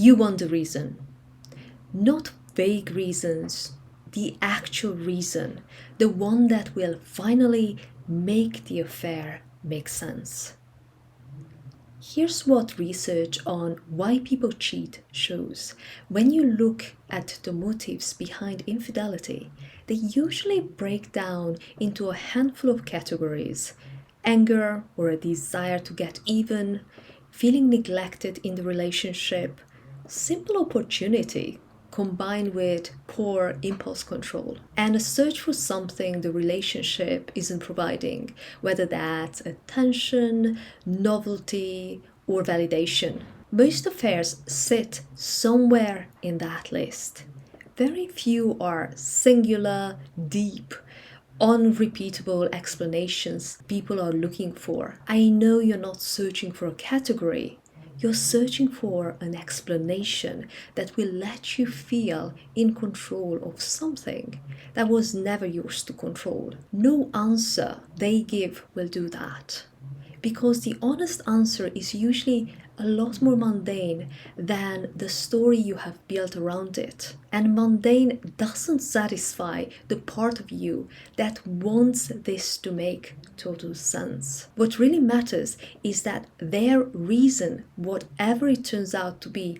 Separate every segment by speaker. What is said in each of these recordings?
Speaker 1: You want the reason, not vague reasons, the actual reason, the one that will finally make the affair make sense. Here's what research on why people cheat shows. When you look at the motives behind infidelity, they usually break down into a handful of categories: anger or a desire to get even, feeling neglected in the relationship, simple opportunity combined with poor impulse control, and a search for something the relationship isn't providing, whether that's attention, novelty, or validation. Most affairs sit somewhere in that list. Very few are singular, deep, unrepeatable explanations people are looking for. I know you're not searching for a category. You're searching for an explanation that will let you feel in control of something that was never yours to control. No answer they give will do that, because the honest answer is usually a lot more mundane than the story you have built around it. And mundane doesn't satisfy the part of you that wants this to make total sense. What really matters is that their reason, whatever it turns out to be,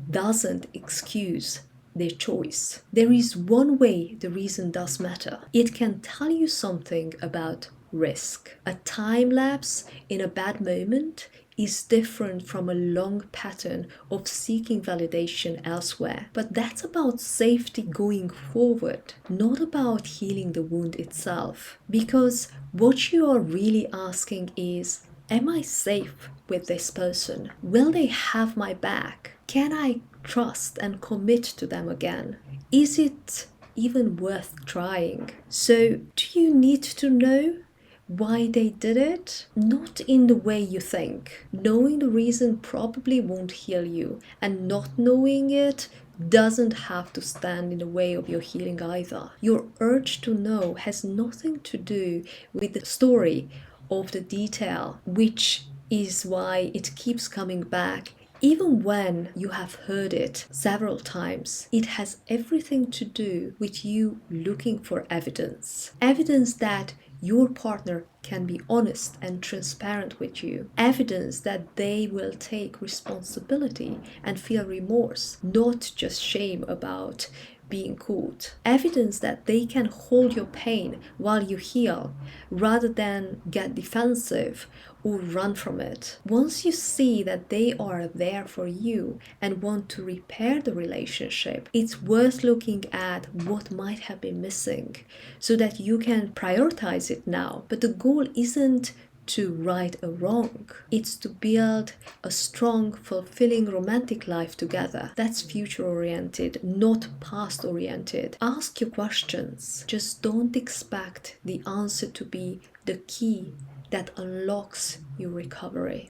Speaker 1: doesn't excuse their choice. There is one way the reason does matter. It can tell you something about risk. A time lapse in a bad moment is different from a long pattern of seeking validation elsewhere. But that's about safety going forward, not about healing the wound itself. Because what you are really asking is, am I safe with this person? Will they have my back? Can I trust and commit to them again? Is it even worth trying? So, do you need to know why they did it? Not in the way you think. Knowing the reason probably won't heal you, and not knowing it doesn't have to stand in the way of your healing either. Your urge to know has nothing to do with the story of the detail, which is why it keeps coming back. Even when you have heard it several times, it has everything to do with you looking for evidence. Evidence that your partner can be honest and transparent with you. Evidence that they will take responsibility and feel remorse, not just shame about being caught. Evidence that they can hold your pain while you heal, rather than get defensive or run from it. Once you see that they are there for you and want to repair the relationship, it's worth looking at what might have been missing so that you can prioritize it now. But the goal isn't to right a wrong. It's to build a strong, fulfilling romantic life together. That's future oriented, not past oriented. Ask your questions. Just don't expect the answer to be the key that unlocks your recovery.